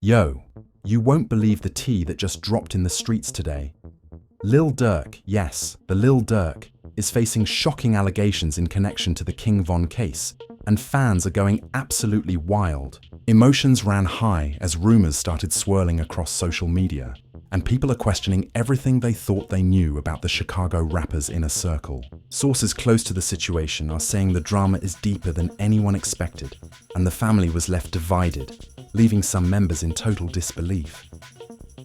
Yo, you won't believe the tea that just dropped in the streets today. Lil Durk, yes, the Lil Durk, is facing shocking allegations in connection to the King Von case, and fans are going absolutely wild. Emotions ran high as rumors started swirling across social media, and people are questioning everything they thought they knew about the Chicago rapper's inner circle. Sources close to the situation are saying the drama is deeper than anyone expected, and the family was left divided, leaving some members in total disbelief.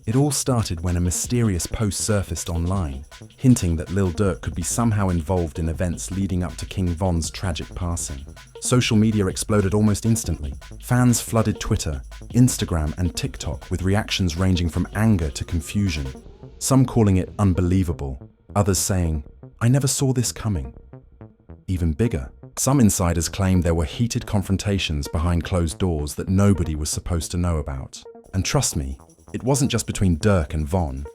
It all started when a mysterious post surfaced online, hinting that Lil Durk could be somehow involved in events leading up to King Von's tragic passing. Social media exploded almost instantly. Fans flooded Twitter, Instagram, and TikTok with reactions ranging from anger to confusion. Some calling it unbelievable, others saying, "I never saw this coming." Even bigger, some insiders claimed there were heated confrontations behind closed doors that nobody was supposed to know about. And trust me, it wasn't just between Durk and Von.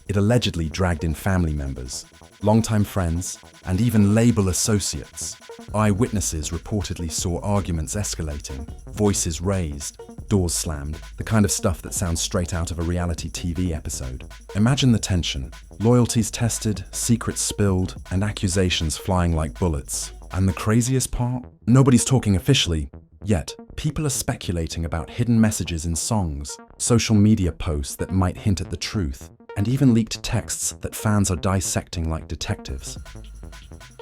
It allegedly dragged in family members, longtime friends, and even label associates. Eyewitnesses reportedly saw arguments escalating, voices raised, doors slammed, the kind of stuff that sounds straight out of a reality TV episode. Imagine the tension, loyalties tested, secrets spilled, and accusations flying like bullets. And the craziest part? Nobody's talking officially, yet people are speculating about hidden messages in songs, social media posts that might hint at the truth, and even leaked texts that fans are dissecting like detectives.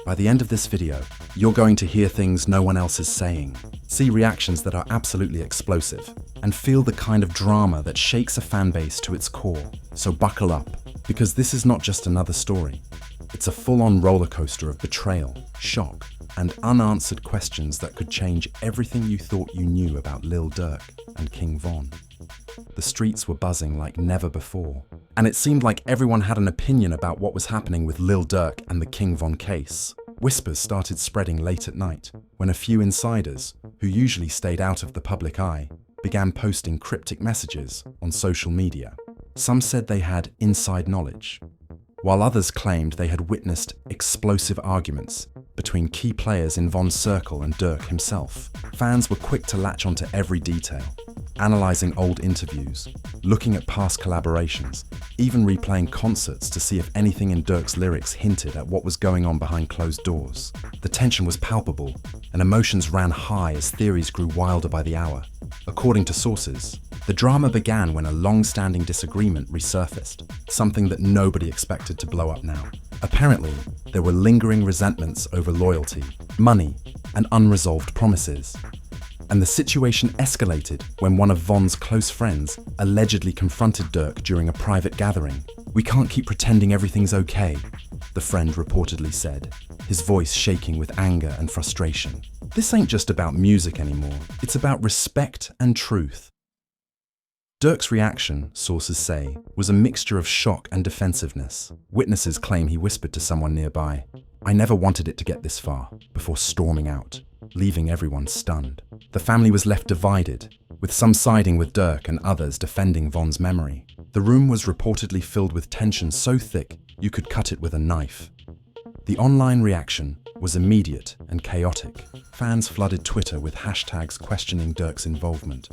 By the end of this video, you're going to hear things no one else is saying, see reactions that are absolutely explosive, and feel the kind of drama that shakes a fanbase to its core. So buckle up, because this is not just another story. It's a full-on roller coaster of betrayal, shock, and unanswered questions that could change everything you thought you knew about Lil Durk and King Von. The streets were buzzing like never before, and it seemed like everyone had an opinion about what was happening with Lil Durk and the King Von case. Whispers started spreading late at night, when a few insiders, who usually stayed out of the public eye, began posting cryptic messages on social media. Some said they had inside knowledge, while others claimed they had witnessed explosive arguments between key players in Von's circle and Durk himself. Fans were quick to latch onto every detail, analyzing old interviews, looking at past collaborations, even replaying concerts to see if anything in Durk's lyrics hinted at what was going on behind closed doors. The tension was palpable, and emotions ran high as theories grew wilder by the hour. According to sources, the drama began when a long-standing disagreement resurfaced, something that nobody expected to blow up now. Apparently, there were lingering resentments over loyalty, money, and unresolved promises. And the situation escalated when one of Von's close friends allegedly confronted Durk during a private gathering. "We can't keep pretending everything's okay," the friend reportedly said, his voice shaking with anger and frustration. This ain't just about music anymore, it's about respect and truth. Durk's reaction, sources say, was a mixture of shock and defensiveness. Witnesses claim he whispered to someone nearby, "I never wanted it to get this far," before storming out, leaving everyone stunned. The family was left divided, with some siding with Durk and others defending Von's memory. The room was reportedly filled with tension so thick you could cut it with a knife. The online reaction was immediate and chaotic. Fans flooded Twitter with hashtags questioning Durk's involvement,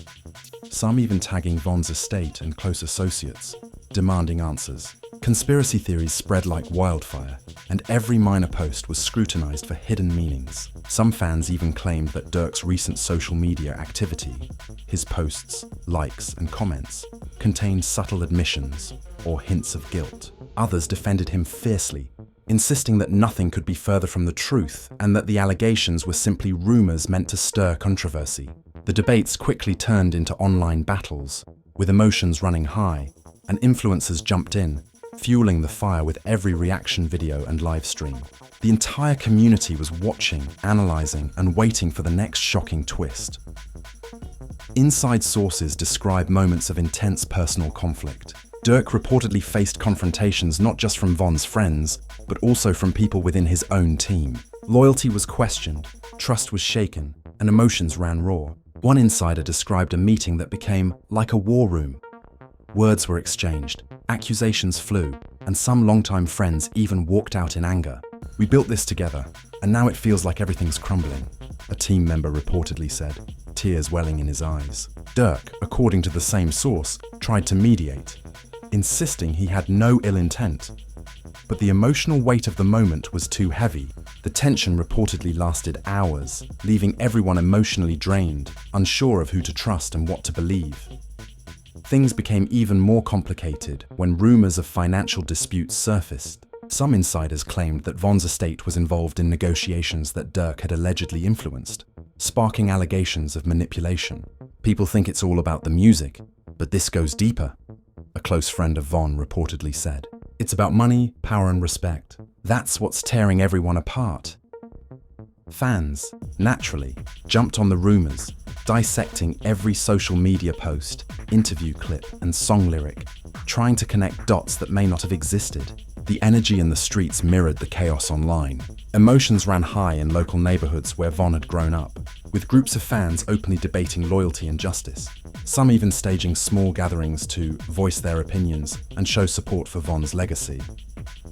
some even tagging Von's estate and close associates, demanding answers. Conspiracy theories spread like wildfire, and every minor post was scrutinized for hidden meanings. Some fans even claimed that Durk's recent social media activity, his posts, likes, and comments, contained subtle admissions or hints of guilt. Others defended him fiercely, insisting that nothing could be further from the truth and that the allegations were simply rumors meant to stir controversy. The debates quickly turned into online battles, with emotions running high, and influencers jumped in, fueling the fire with every reaction video and live stream. The entire community was watching, analyzing, and waiting for the next shocking twist. Inside sources describe moments of intense personal conflict. Durk reportedly faced confrontations not just from Von's friends, but also from people within his own team. Loyalty was questioned, trust was shaken, and emotions ran raw. One insider described a meeting that became like a war room. Words were exchanged, accusations flew, and some longtime friends even walked out in anger. "We built this together, and now it feels like everything's crumbling," a team member reportedly said. tears welling in his eyes. Durk, according to the same source, tried to mediate, insisting he had no ill intent. But the emotional weight of the moment was too heavy. The tension reportedly lasted hours, leaving everyone emotionally drained, unsure of who to trust and what to believe. Things became even more complicated when rumors of financial disputes surfaced. Some insiders claimed that Von's estate was involved in negotiations that Durk had allegedly influenced, sparking allegations of manipulation. People think it's all about the music, but this goes deeper, a close friend of Von reportedly said. It's about money, power, and respect. That's what's tearing everyone apart. Fans, naturally, jumped on the rumors, dissecting every social media post, interview clip, and song lyric, trying to connect dots that may not have existed. The energy in the streets mirrored the chaos online. Emotions ran high in local neighborhoods where Von had grown up, with groups of fans openly debating loyalty and justice. Some even staging small gatherings to voice their opinions and show support for Von's legacy.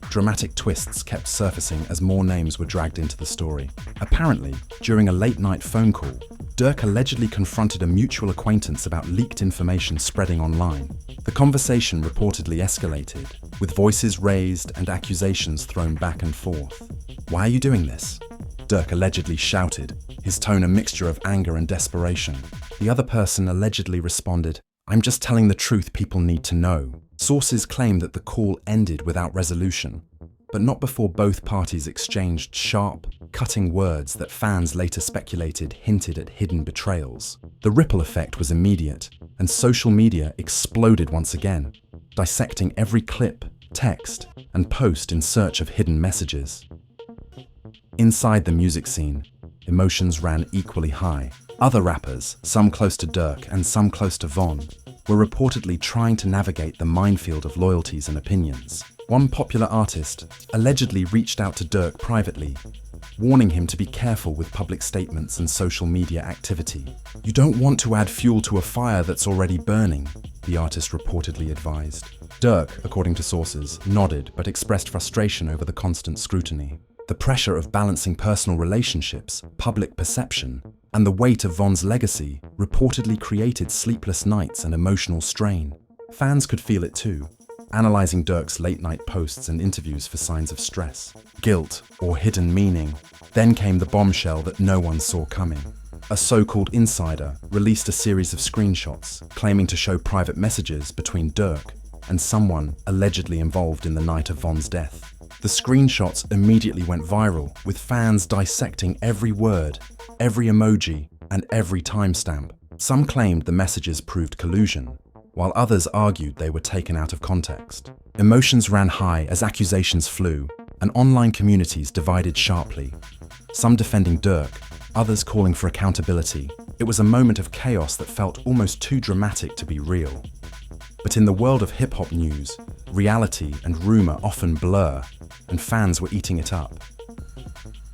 Dramatic twists kept surfacing as more names were dragged into the story. Apparently, during a late-night phone call, Durk allegedly confronted a mutual acquaintance about leaked information spreading online. The conversation reportedly escalated, with voices raised and accusations thrown back and forth. "Why are you doing this?" Durk allegedly shouted, his tone a mixture of anger and desperation. The other person allegedly responded, "I'm just telling the truth people need to know." Sources claim that the call ended without resolution, but not before both parties exchanged sharp, cutting words that fans later speculated hinted at hidden betrayals. The ripple effect was immediate, and social media exploded once again, dissecting every clip, text, and post in search of hidden messages. Inside the music scene, emotions ran equally high. Other rappers, some close to Durk and some close to Von, were reportedly trying to navigate the minefield of loyalties and opinions. One popular artist allegedly reached out to Durk privately, warning him to be careful with public statements and social media activity. "You don't want to add fuel to a fire that's already burning," the artist reportedly advised. Durk, according to sources, nodded but expressed frustration over the constant scrutiny. The pressure of balancing personal relationships, public perception, and the weight of Von's legacy reportedly created sleepless nights and emotional strain. Fans could feel it too, analyzing Durk's late-night posts and interviews for signs of stress, guilt, or hidden meaning. Then came the bombshell that no one saw coming. A so-called insider released a series of screenshots claiming to show private messages between Durk and someone allegedly involved in the night of Von's death. The screenshots immediately went viral, with fans dissecting every word, every emoji, and every timestamp. Some claimed the messages proved collusion, while others argued they were taken out of context. Emotions ran high as accusations flew, and online communities divided sharply. Some defending Durk, others calling for accountability. It was a moment of chaos that felt almost too dramatic to be real. But in the world of hip-hop news, reality and rumor often blur, and fans were eating it up.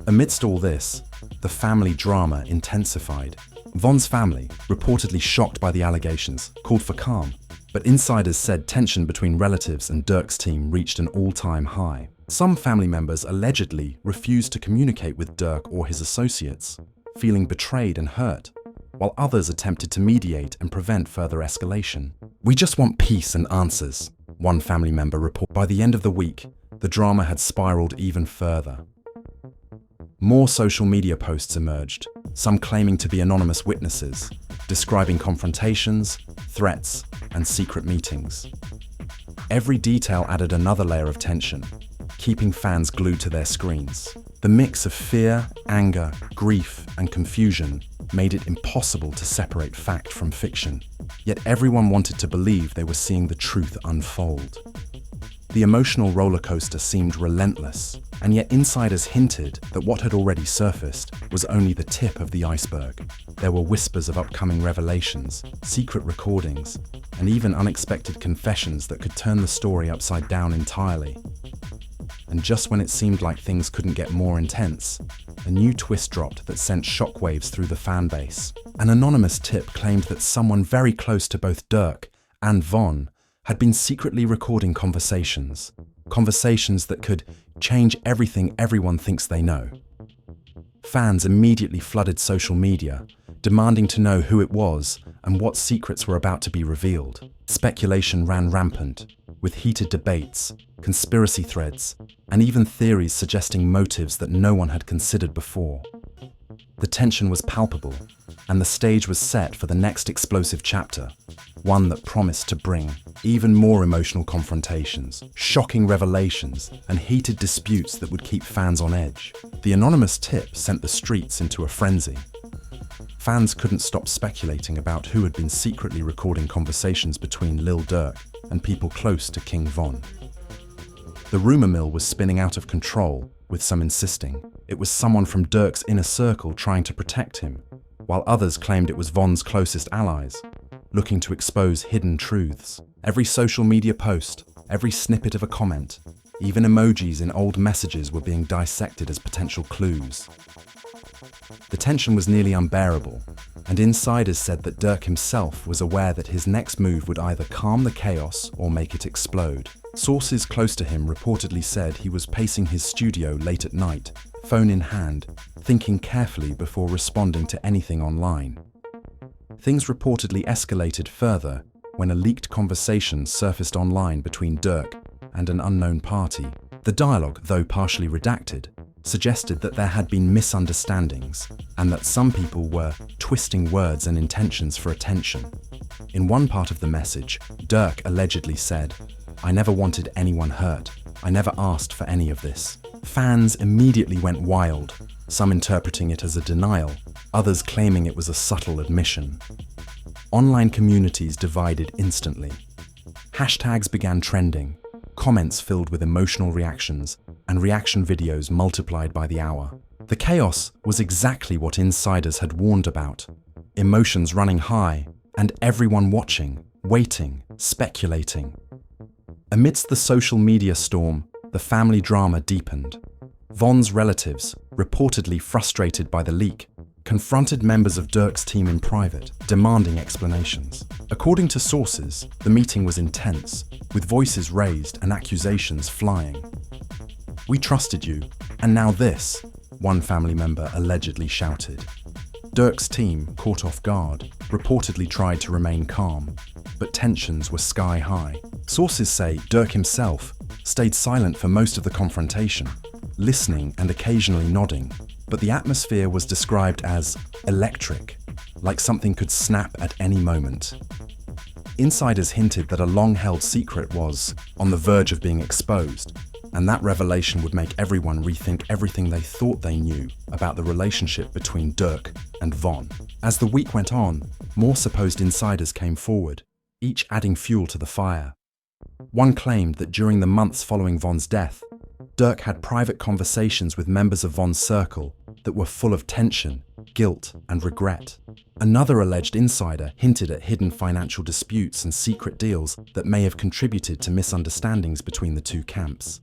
Amidst all this, the family drama intensified. Von's family, reportedly shocked by the allegations, called for calm, but insiders said tension between relatives and Durk's team reached an all-time high. Some family members allegedly refused to communicate with Durk or his associates, feeling betrayed and hurt, while others attempted to mediate and prevent further escalation. "We just want peace and answers," one family member reported. By the end of the week, the drama had spiraled even further. More social media posts emerged, some claiming to be anonymous witnesses, describing confrontations, threats, and secret meetings. Every detail added another layer of tension, keeping fans glued to their screens. The mix of fear, anger, grief, and confusion made it impossible to separate fact from fiction. Yet everyone wanted to believe they were seeing the truth unfold. The emotional roller coaster seemed relentless, and yet insiders hinted that what had already surfaced was only the tip of the iceberg. There were whispers of upcoming revelations, secret recordings, and even unexpected confessions that could turn the story upside down entirely. And just when it seemed like things couldn't get more intense, a new twist dropped that sent shockwaves through the fan base. An anonymous tip claimed that someone very close to both Durk and Von had been secretly recording conversations that could change everything everyone thinks they know. Fans immediately flooded social media, demanding to know who it was and what secrets were about to be revealed. Speculation ran rampant, with heated debates, conspiracy threads, and even theories suggesting motives that no one had considered before. The tension was palpable, and the stage was set for the next explosive chapter, one that promised to bring even more emotional confrontations, shocking revelations, and heated disputes that would keep fans on edge. The anonymous tip sent the streets into a frenzy. Fans couldn't stop speculating about who had been secretly recording conversations between Lil Durk and people close to King Von. The rumor mill was spinning out of control, with some insisting it was someone from Durk's inner circle trying to protect him, while others claimed it was Von's closest allies, looking to expose hidden truths. Every social media post, every snippet of a comment, even emojis in old messages were being dissected as potential clues. The tension was nearly unbearable, and insiders said that Durk himself was aware that his next move would either calm the chaos or make it explode. Sources close to him reportedly said he was pacing his studio late at night, phone in hand, thinking carefully before responding to anything online. Things reportedly escalated further when a leaked conversation surfaced online between Durk and an unknown party. The dialogue, though partially redacted, suggested that there had been misunderstandings and that some people were twisting words and intentions for attention. In one part of the message, Durk allegedly said, "I never wanted anyone hurt. I never asked for any of this." Fans immediately went wild, some interpreting it as a denial, others claiming it was a subtle admission. Online communities divided instantly. Hashtags began trending, comments filled with emotional reactions, and reaction videos multiplied by the hour. The chaos was exactly what insiders had warned about. Emotions running high, and everyone watching, waiting, speculating. Amidst the social media storm, the family drama deepened. Von's relatives, reportedly frustrated by the leak, confronted members of Durk's team in private, demanding explanations. According to sources, the meeting was intense, with voices raised and accusations flying. "We trusted you, and now this," one family member allegedly shouted. Durk's team, caught off guard, reportedly tried to remain calm, but tensions were sky high. Sources say Durk himself stayed silent for most of the confrontation, listening and occasionally nodding, but the atmosphere was described as electric, like something could snap at any moment. Insiders hinted that a long-held secret was on the verge of being exposed, and that revelation would make everyone rethink everything they thought they knew about the relationship between Durk and Von. As the week went on, more supposed insiders came forward, each adding fuel to the fire. One claimed that during the months following Von's death, Durk had private conversations with members of Von's circle that were full of tension, guilt, and regret. Another alleged insider hinted at hidden financial disputes and secret deals that may have contributed to misunderstandings between the two camps.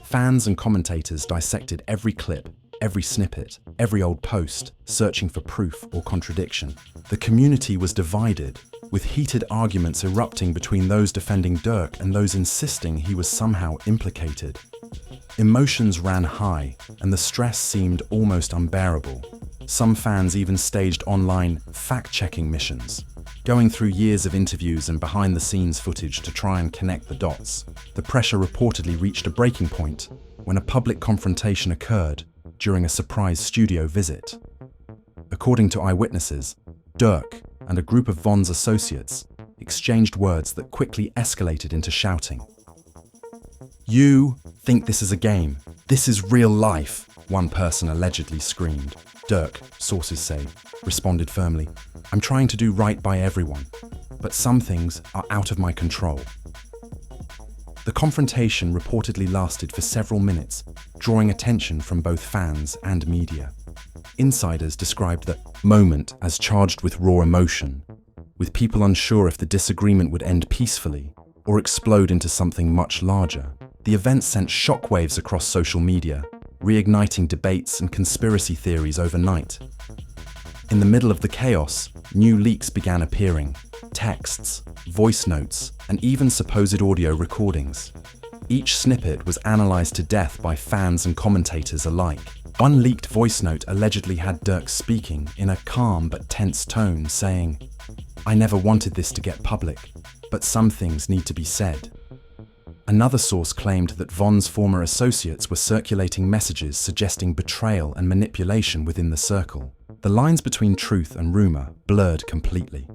Fans and commentators dissected every clip, every snippet, every old post, searching for proof or contradiction. The community was divided, with heated arguments erupting between those defending Durk and those insisting he was somehow implicated. Emotions ran high, and the stress seemed almost unbearable. Some fans even staged online fact-checking missions, going through years of interviews and behind-the-scenes footage to try and connect the dots. The pressure reportedly reached a breaking point when a public confrontation occurred during a surprise studio visit. According to eyewitnesses, Durk and a group of Von's associates exchanged words that quickly escalated into shouting. "You think this is a game? This is real life," one person allegedly screamed. Durk, sources say, responded firmly, "I'm trying to do right by everyone, but some things are out of my control." The confrontation reportedly lasted for several minutes, drawing attention from both fans and media. Insiders described the moment as charged with raw emotion, with people unsure if the disagreement would end peacefully or explode into something much larger. The event sent shockwaves across social media, reigniting debates and conspiracy theories overnight. In the middle of the chaos, new leaks began appearing: texts, voice notes, and even supposed audio recordings. Each snippet was analyzed to death by fans and commentators alike. One leaked voice note allegedly had Durk speaking in a calm but tense tone, saying, "I never wanted this to get public, but some things need to be said." Another source claimed that Von's former associates were circulating messages suggesting betrayal and manipulation within the circle. The lines between truth and rumor blurred completely.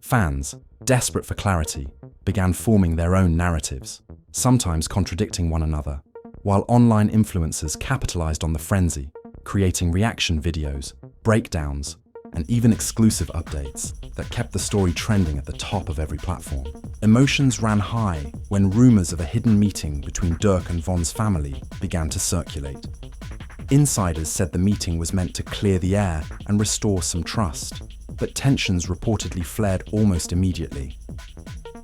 Fans, desperate for clarity, began forming their own narratives, sometimes contradicting one another, while online influencers capitalized on the frenzy, creating reaction videos, breakdowns, and even exclusive updates that kept the story trending at the top of every platform. Emotions ran high when rumors of a hidden meeting between Durk and Von's family began to circulate. Insiders said the meeting was meant to clear the air and restore some trust, but tensions reportedly flared almost immediately.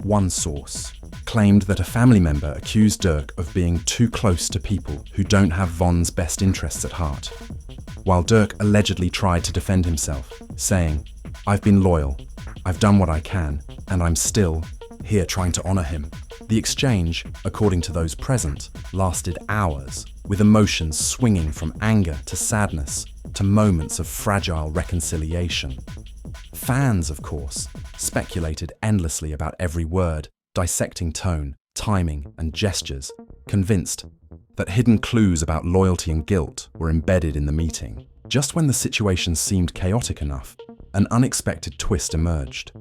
One source claimed that a family member accused Durk of being too close to people who don't have Von's best interests at heart, while Durk allegedly tried to defend himself, saying, "I've been loyal, I've done what I can, and I'm still here trying to honor him." The exchange, according to those present, lasted hours, with emotions swinging from anger to sadness to moments of fragile reconciliation. Fans, of course, speculated endlessly about every word, dissecting tone, timing, and gestures, convinced that hidden clues about loyalty and guilt were embedded in the meeting. Just when the situation seemed chaotic enough, an unexpected twist emerged.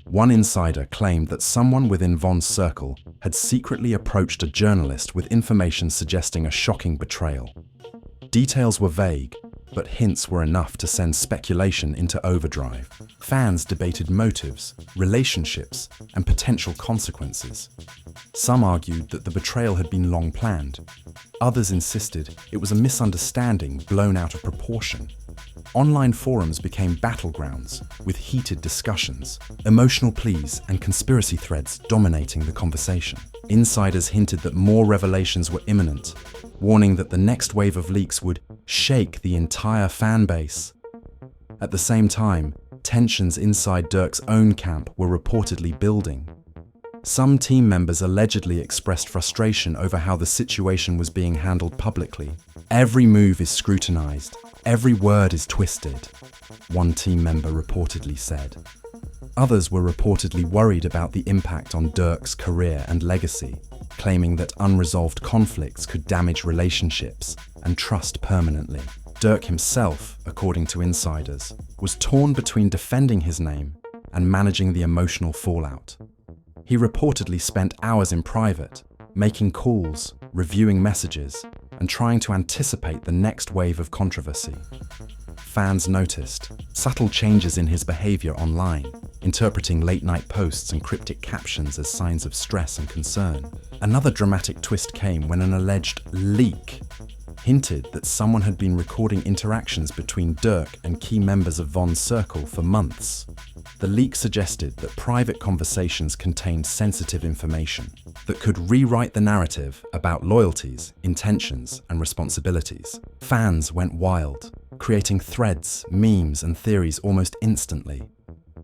One insider claimed that someone within Von's circle had secretly approached a journalist with information suggesting a shocking betrayal. Details were vague, but hints were enough to send speculation into overdrive. Fans debated motives, relationships, and potential consequences. Some argued that the betrayal had been long planned. Others insisted it was a misunderstanding blown out of proportion. Online forums became battlegrounds, with heated discussions, emotional pleas, and conspiracy threads dominating the conversation. Insiders hinted that more revelations were imminent, warning that the next wave of leaks would shake the entire fan base. At the same time, tensions inside Durk's own camp were reportedly building. Some team members allegedly expressed frustration over how the situation was being handled publicly. "Every move is scrutinized, every word is twisted," one team member reportedly said. Others were reportedly worried about the impact on Durk's career and legacy, claiming that unresolved conflicts could damage relationships and trust permanently. Durk himself, according to insiders, was torn between defending his name and managing the emotional fallout. He reportedly spent hours in private, making calls, reviewing messages, and trying to anticipate the next wave of controversy. Fans noticed subtle changes in his behavior online, interpreting late-night posts and cryptic captions as signs of stress and concern. Another dramatic twist came when an alleged leak hinted that someone had been recording interactions between Durk and key members of Von's circle for months. The leak suggested that private conversations contained sensitive information that could rewrite the narrative about loyalties, intentions, and responsibilities. Fans went wild, creating threads, memes, and theories almost instantly.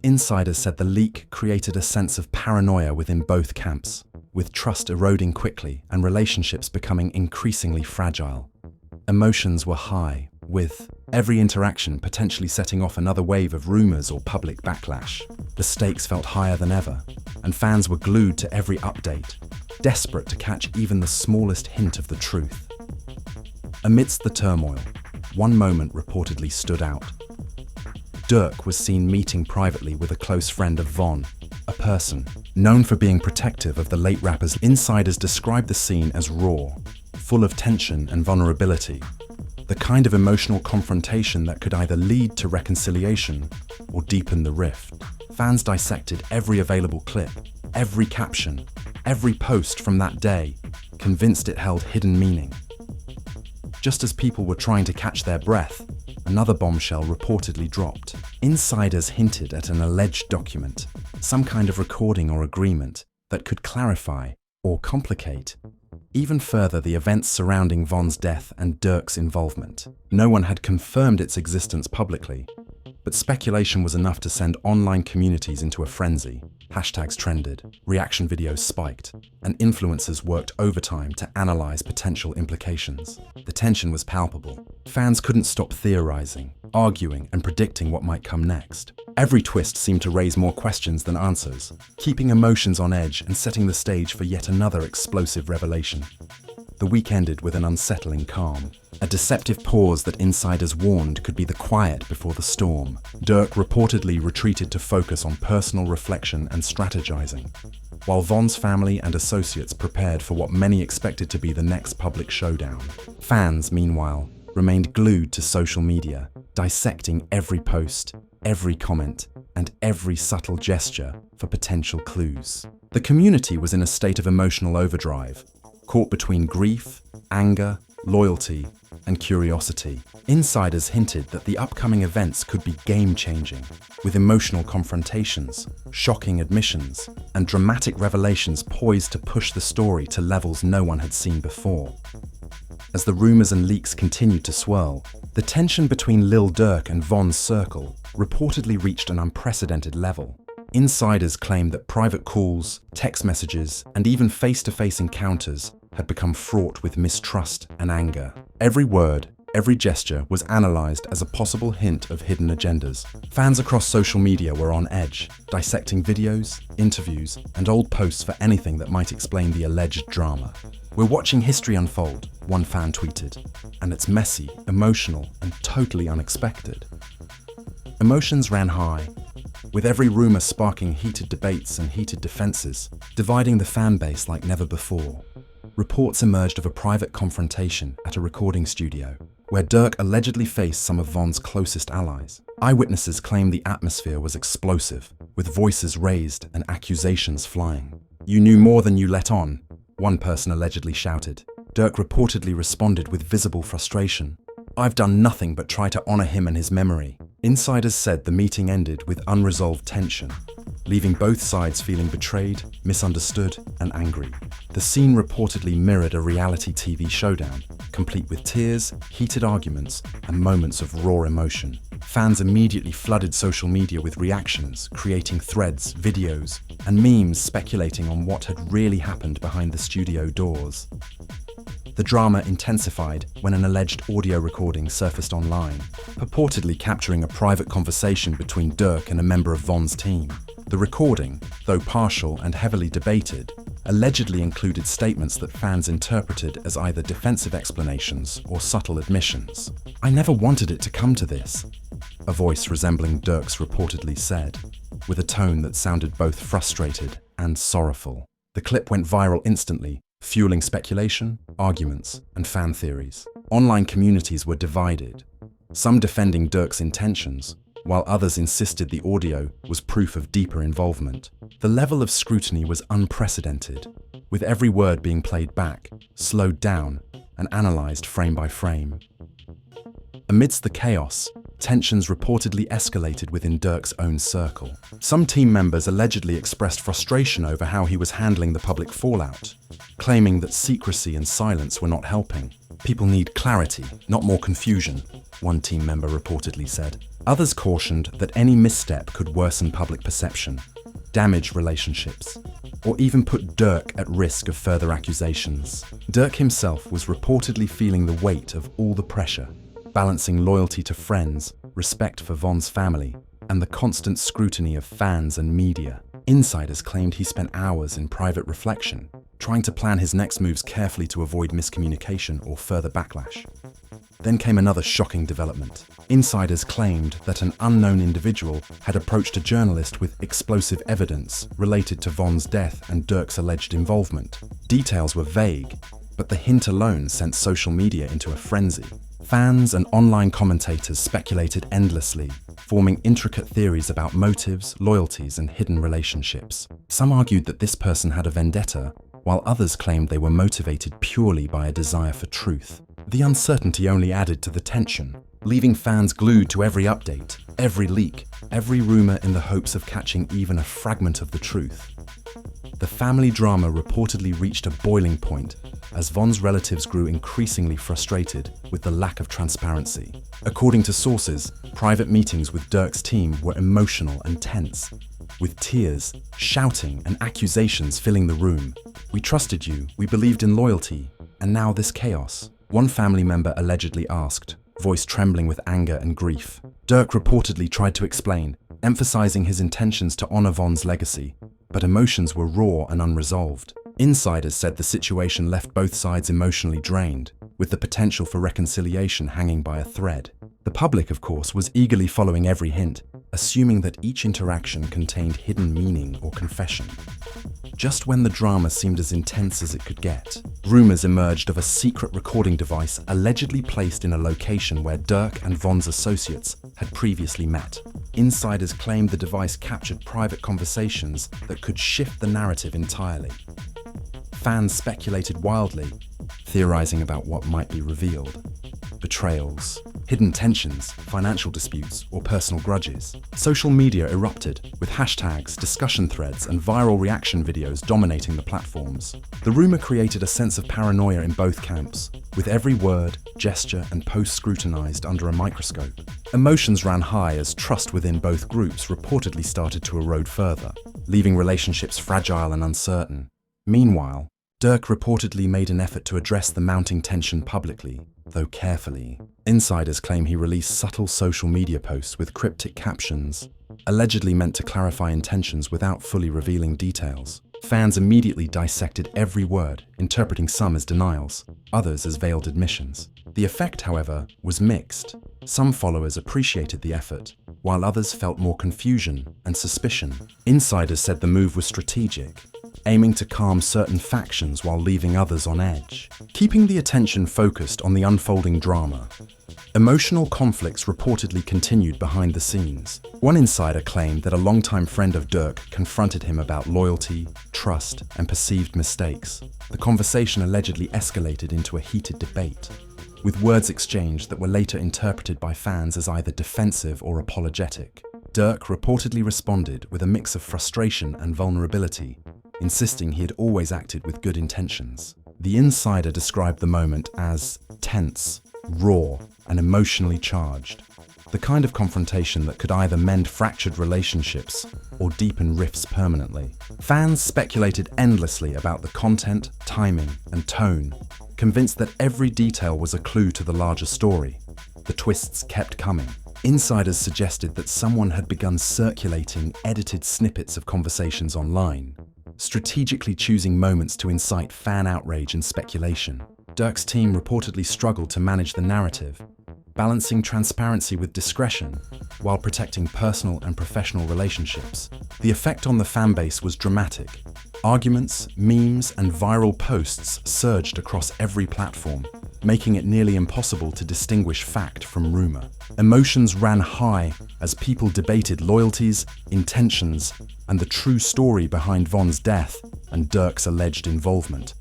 Insiders said the leak created a sense of paranoia within both camps, with trust eroding quickly and relationships becoming increasingly fragile. Emotions were high, with every interaction potentially setting off another wave of rumors or public backlash. The stakes felt higher than ever, and fans were glued to every update, desperate to catch even the smallest hint of the truth. Amidst the turmoil, one moment reportedly stood out. Durk was seen meeting privately with a close friend of Von, a person known for being protective of the late rapper's. Insiders described the scene as raw, full of tension and vulnerability, the kind of emotional confrontation that could either lead to reconciliation or deepen the rift. Fans dissected every available clip, every caption, every post from that day, convinced it held hidden meaning. Just as people were trying to catch their breath, another bombshell reportedly dropped. Insiders hinted at an alleged document, some kind of recording or agreement that could clarify or complicate even further the events surrounding Von's death and Durk's involvement. No one had confirmed its existence publicly, But speculation was enough to send online communities into a frenzy. Hashtags trended, reaction videos spiked, and influencers worked overtime to analyze potential implications. The tension was palpable. Fans couldn't stop theorizing, arguing, and predicting what might come next. Every twist seemed to raise more questions than answers, keeping emotions on edge and setting the stage for yet another explosive revelation. The week ended with an unsettling calm, a deceptive pause that insiders warned could be the quiet before the storm. Durk reportedly retreated to focus on personal reflection and strategizing, while Von's family and associates prepared for what many expected to be the next public showdown. Fans, meanwhile, remained glued to social media, dissecting every post, every comment, and every subtle gesture for potential clues. The community was in a state of emotional overdrive, caught between grief, anger, loyalty, and curiosity. Insiders hinted that the upcoming events could be game-changing, with emotional confrontations, shocking admissions, and dramatic revelations poised to push the story to levels no one had seen before. As the rumors and leaks continued to swirl, the tension between Lil Durk and Von's circle reportedly reached an unprecedented level. Insiders claimed that private calls, text messages, and even face-to-face encounters had become fraught with mistrust and anger. Every word, every gesture was analyzed as a possible hint of hidden agendas. Fans across social media were on edge, dissecting videos, interviews, and old posts for anything that might explain the alleged drama. "We're watching history unfold," one fan tweeted, "and it's messy, emotional, and totally unexpected." Emotions ran high, with every rumor sparking heated debates and heated defenses, dividing the fan base like never before. Reports emerged of a private confrontation at a recording studio, where Durk allegedly faced some of Von's closest allies. Eyewitnesses claimed the atmosphere was explosive, with voices raised and accusations flying. "You knew more than you let on," one person allegedly shouted. Durk reportedly responded with visible frustration. "I've done nothing but try to honor him and his memory." Insiders said the meeting ended with unresolved tension, leaving both sides feeling betrayed, misunderstood, and angry. The scene reportedly mirrored a reality TV showdown, complete with tears, heated arguments, and moments of raw emotion. Fans immediately flooded social media with reactions, creating threads, videos, and memes speculating on what had really happened behind the studio doors. The drama intensified when an alleged audio recording surfaced online, purportedly capturing a private conversation between Durk and a member of Von's team. The recording, though partial and heavily debated, allegedly included statements that fans interpreted as either defensive explanations or subtle admissions. "I never wanted it to come to this," a voice resembling Durk's reportedly said, with a tone that sounded both frustrated and sorrowful. The clip went viral instantly, fueling speculation, arguments, and fan theories. Online communities were divided, some defending Durk's intentions, while others insisted the audio was proof of deeper involvement. The level of scrutiny was unprecedented, with every word being played back, slowed down, and analyzed frame by frame. Amidst the chaos, tensions reportedly escalated within Durk's own circle. Some team members allegedly expressed frustration over how he was handling the public fallout, claiming that secrecy and silence were not helping. "People need clarity, not more confusion," one team member reportedly said. Others cautioned that any misstep could worsen public perception, damage relationships, or even put Durk at risk of further accusations. Durk himself was reportedly feeling the weight of all the pressure, balancing loyalty to friends, respect for Von's family, and the constant scrutiny of fans and media. Insiders claimed he spent hours in private reflection, trying to plan his next moves carefully to avoid miscommunication or further backlash. Then came another shocking development. Insiders claimed that an unknown individual had approached a journalist with explosive evidence related to Von's death and Durk's alleged involvement. Details were vague, but the hint alone sent social media into a frenzy. Fans and online commentators speculated endlessly, forming intricate theories about motives, loyalties, and hidden relationships. Some argued that this person had a vendetta, while others claimed they were motivated purely by a desire for truth. The uncertainty only added to the tension, leaving fans glued to every update, every leak, every rumor in the hopes of catching even a fragment of the truth. The family drama reportedly reached a boiling point as Von's relatives grew increasingly frustrated with the lack of transparency. According to sources, private meetings with Durk's team were emotional and tense, with tears, shouting, and accusations filling the room. "We trusted you, we believed in loyalty, and now this chaos," one family member allegedly asked, voice trembling with anger and grief. Durk reportedly tried to explain, emphasizing his intentions to honor Von's legacy, but emotions were raw and unresolved. Insiders said the situation left both sides emotionally drained, with the potential for reconciliation hanging by a thread. The public, of course, was eagerly following every hint, assuming that each interaction contained hidden meaning or confession. Just when the drama seemed as intense as it could get, rumors emerged of a secret recording device allegedly placed in a location where Durk and Von's associates had previously met. Insiders claimed the device captured private conversations that could shift the narrative entirely. Fans speculated wildly, theorizing about what might be revealed. Betrayals, hidden tensions, financial disputes, or personal grudges. Social media erupted, with hashtags, discussion threads, and viral reaction videos dominating the platforms. The rumor created a sense of paranoia in both camps, with every word, gesture, and post scrutinized under a microscope. Emotions ran high as trust within both groups reportedly started to erode further, leaving relationships fragile and uncertain. Meanwhile, Durk reportedly made an effort to address the mounting tension publicly, though carefully. Insiders claim he released subtle social media posts with cryptic captions, allegedly meant to clarify intentions without fully revealing details. Fans immediately dissected every word, interpreting some as denials, others as veiled admissions. The effect, however, was mixed. Some followers appreciated the effort, while others felt more confusion and suspicion. Insiders said the move was strategic, aiming to calm certain factions while leaving others on edge, keeping the attention focused on the unfolding drama. Emotional conflicts reportedly continued behind the scenes. One insider claimed that a longtime friend of Durk confronted him about loyalty, trust, and perceived mistakes. The conversation allegedly escalated into a heated debate, with words exchanged that were later interpreted by fans as either defensive or apologetic. Durk reportedly responded with a mix of frustration and vulnerability, insisting he had always acted with good intentions. The insider described the moment as tense, raw, and emotionally charged, the kind of confrontation that could either mend fractured relationships or deepen rifts permanently. Fans speculated endlessly about the content, timing, and tone, convinced that every detail was a clue to the larger story. The twists kept coming. Insiders suggested that someone had begun circulating edited snippets of conversations online, strategically choosing moments to incite fan outrage and speculation. Durk's team reportedly struggled to manage the narrative, balancing transparency with discretion while protecting personal and professional relationships. The effect on the fanbase was dramatic. Arguments, memes, and viral posts surged across every platform, making it nearly impossible to distinguish fact from rumor. Emotions ran high as people debated loyalties, intentions, and the true story behind Von's death and Durk's alleged involvement.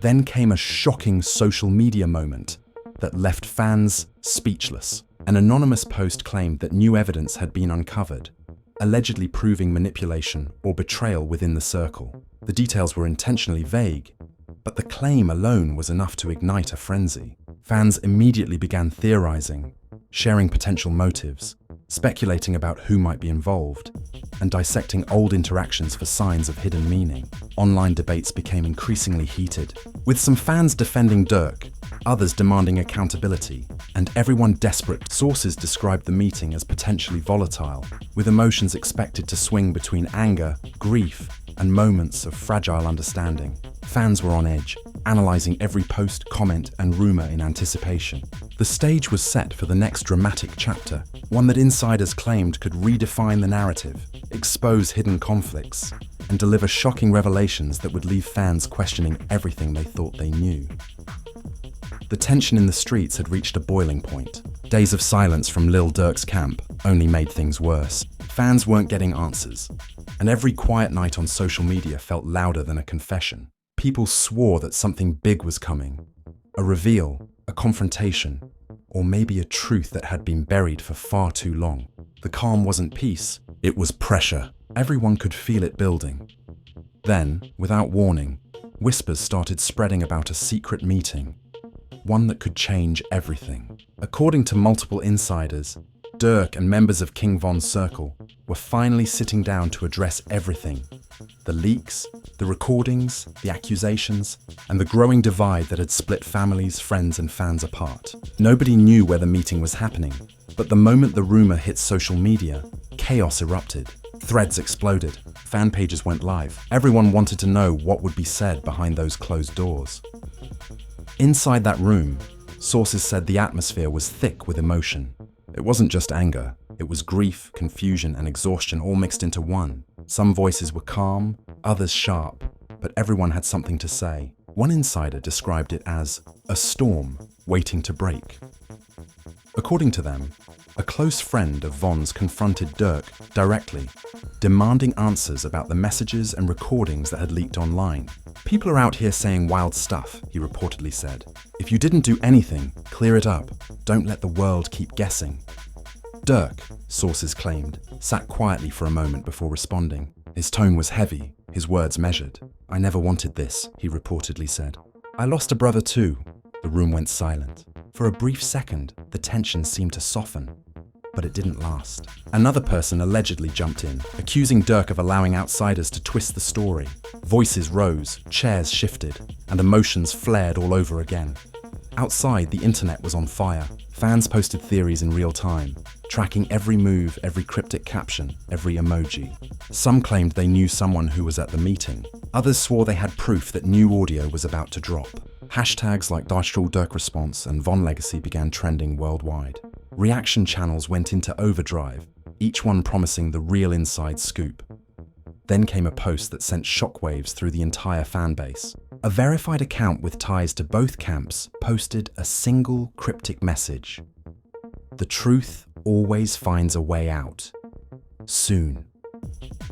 Then came a shocking social media moment that left fans speechless. An anonymous post claimed that new evidence had been uncovered, allegedly proving manipulation or betrayal within the circle. The details were intentionally vague, but the claim alone was enough to ignite a frenzy. Fans immediately began theorizing, sharing potential motives, speculating about who might be involved, and dissecting old interactions for signs of hidden meaning. Online debates became increasingly heated, with some fans defending Durk, others demanding accountability, and everyone desperate. Sources described the meeting as potentially volatile, with emotions expected to swing between anger, grief, and moments of fragile understanding. Fans were on edge, analyzing every post, comment, and rumor in anticipation. The stage was set for the next dramatic chapter, one that insiders claimed could redefine the narrative, expose hidden conflicts, and deliver shocking revelations that would leave fans questioning everything they thought they knew. The tension in the streets had reached a boiling point. Days of silence from Lil Durk's camp only made things worse. Fans weren't getting answers, and every quiet night on social media felt louder than a confession. People swore that something big was coming. A reveal, a confrontation, or maybe a truth that had been buried for far too long. The calm wasn't peace, it was pressure. Everyone could feel it building. Then, without warning, whispers started spreading about a secret meeting, one that could change everything. According to multiple insiders, Durk and members of King Von's circle were finally sitting down to address everything: the leaks, the recordings, the accusations, and the growing divide that had split families, friends, and fans apart. Nobody knew where the meeting was happening, but the moment the rumor hit social media, chaos erupted. Threads exploded. Fan pages went live. Everyone wanted to know what would be said behind those closed doors. Inside that room, sources said the atmosphere was thick with emotion. It wasn't just anger. It was grief, confusion, and exhaustion all mixed into one. Some voices were calm, others sharp, but everyone had something to say. One insider described it as a storm waiting to break. According to them, a close friend of Von's confronted Durk directly, demanding answers about the messages and recordings that had leaked online. "People are out here saying wild stuff," he reportedly said. "If you didn't do anything, clear it up. Don't let the world keep guessing." Durk, sources claimed, sat quietly for a moment before responding. His tone was heavy, his words measured. "I never wanted this," he reportedly said. "I lost a brother too." The room went silent. For a brief second, the tension seemed to soften, but it didn't last. Another person allegedly jumped in, accusing Durk of allowing outsiders to twist the story. Voices rose, chairs shifted, and emotions flared all over again. Outside, the internet was on fire. Fans posted theories in real time, tracking every move, every cryptic caption, every emoji. Some claimed they knew someone who was at the meeting. Others swore they had proof that new audio was about to drop. Hashtags like Durk Response and Von Legacy began trending worldwide. Reaction channels went into overdrive, each one promising the real inside scoop. Then came a post that sent shockwaves through the entire fan base. A verified account with ties to both camps posted a single cryptic message: "The truth always finds a way out. Soon."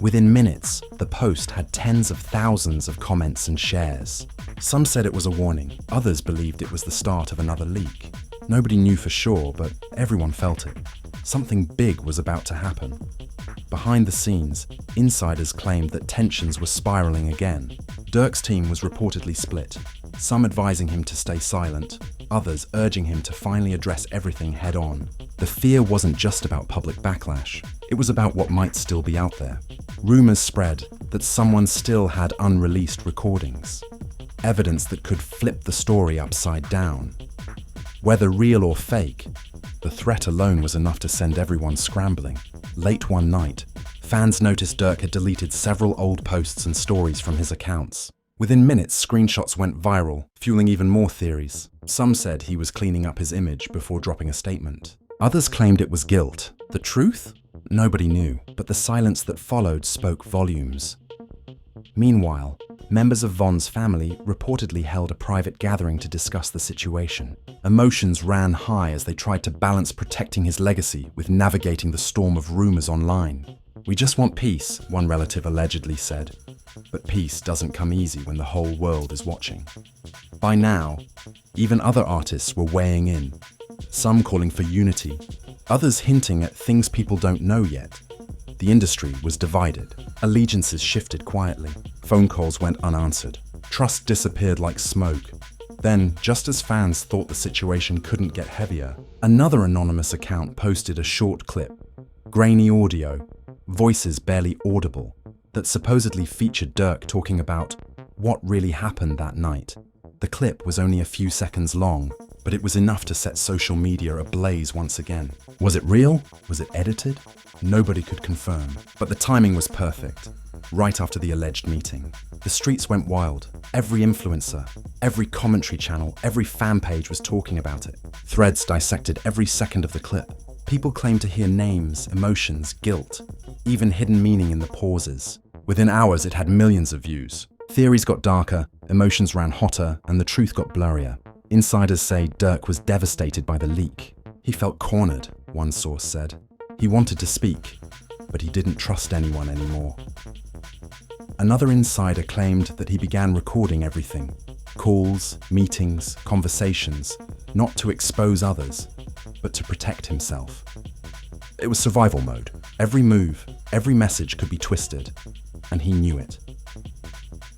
Within minutes, the post had tens of thousands of comments and shares. Some said it was a warning, others believed it was the start of another leak. Nobody knew for sure, but everyone felt it. Something big was about to happen. Behind the scenes, insiders claimed that tensions were spiraling again. Durk's team was reportedly split, some advising him to stay silent, others urging him to finally address everything head-on. The fear wasn't just about public backlash, it was about what might still be out there. Rumors spread that someone still had unreleased recordings, evidence that could flip the story upside down. Whether real or fake, the threat alone was enough to send everyone scrambling. Late one night, fans noticed Durk had deleted several old posts and stories from his accounts. Within minutes, screenshots went viral, fueling even more theories. Some said he was cleaning up his image before dropping a statement. Others claimed it was guilt. The truth? Nobody knew, but the silence that followed spoke volumes. Meanwhile, members of Von's family reportedly held a private gathering to discuss the situation. Emotions ran high as they tried to balance protecting his legacy with navigating the storm of rumors online. "We just want peace," one relative allegedly said. But peace doesn't come easy when the whole world is watching. By now, even other artists were weighing in, some calling for unity, others hinting at things people don't know yet. The industry was divided. Allegiances shifted quietly. Phone calls went unanswered. Trust disappeared like smoke. Then, just as fans thought the situation couldn't get heavier, another anonymous account posted a short clip, grainy audio, voices barely audible, that supposedly featured Durk talking about what really happened that night. The clip was only a few seconds long, but it was enough to set social media ablaze once again. Was it real? Was it edited? Nobody could confirm, but the timing was perfect. Right after the alleged meeting, the streets went wild. Every influencer, every commentary channel, every fan page was talking about it. Threads dissected every second of the clip. People claimed to hear names, emotions, guilt, even hidden meaning in the pauses. Within hours, it had millions of views. Theories got darker, emotions ran hotter, and the truth got blurrier. Insiders say Durk was devastated by the leak. He felt cornered, one source said. He wanted to speak, but he didn't trust anyone anymore. Another insider claimed that he began recording everything. Calls, meetings, conversations, not to expose others, but to protect himself. It was survival mode. Every move, every message could be twisted, and he knew it.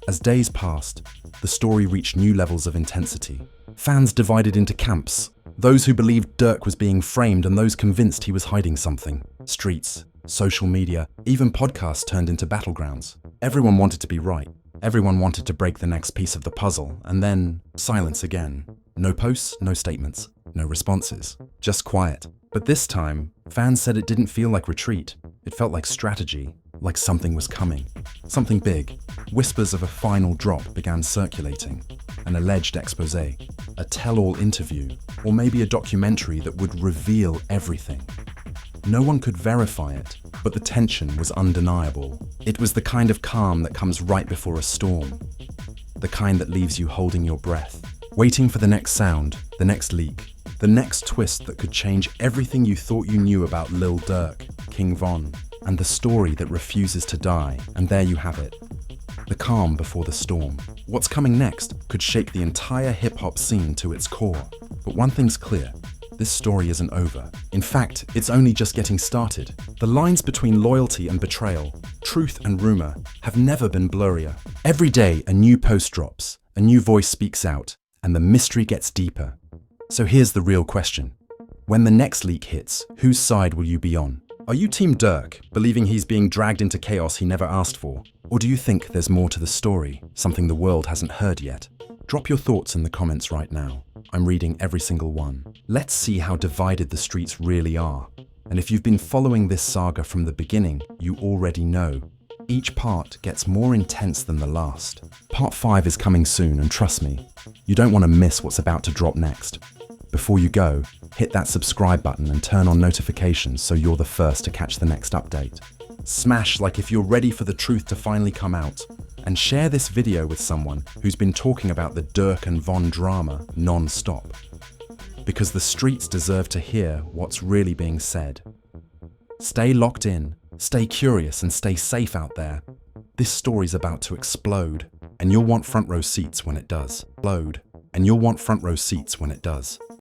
As days passed, the story reached new levels of intensity. Fans divided into camps, those who believed Durk was being framed and those convinced he was hiding something. Streets, social media, even podcasts turned into battlegrounds. Everyone wanted to be right. Everyone wanted to break the next piece of the puzzle, and then silence again. No posts, no statements, no responses, just quiet. But this time, fans said it didn't feel like retreat. It felt like strategy, like something was coming. Something big. Whispers of a final drop began circulating. An alleged expose, a tell-all interview, or maybe a documentary that would reveal everything. No one could verify it, but the tension was undeniable. It was the kind of calm that comes right before a storm. The kind that leaves you holding your breath, waiting for the next sound, the next leak, the next twist that could change everything you thought you knew about Lil Durk, King Von, and the story that refuses to die. And there you have it. The calm before the storm. What's coming next could shake the entire hip-hop scene to its core. But one thing's clear. This story isn't over. In fact, it's only just getting started. The lines between loyalty and betrayal, truth and rumor, have never been blurrier. Every day, a new post drops, a new voice speaks out, and the mystery gets deeper. So here's the real question. When the next leak hits, whose side will you be on? Are you Team Durk, believing he's being dragged into chaos he never asked for? Or do you think there's more to the story, something the world hasn't heard yet? Drop your thoughts in the comments right now. I'm reading every single one. Let's see how divided the streets really are. And if you've been following this saga from the beginning, you already know. Each part gets more intense than the last. Part 5 is coming soon, and trust me, you don't want to miss what's about to drop next. Before you go, hit that subscribe button and turn on notifications so you're the first to catch the next update. Smash like if you're ready for the truth to finally come out. And share this video with someone who's been talking about the Durk and Von drama non-stop. Because the streets deserve to hear what's really being said. Stay locked in, stay curious, and stay safe out there. This story's about to explode, and you'll want front row seats when it does.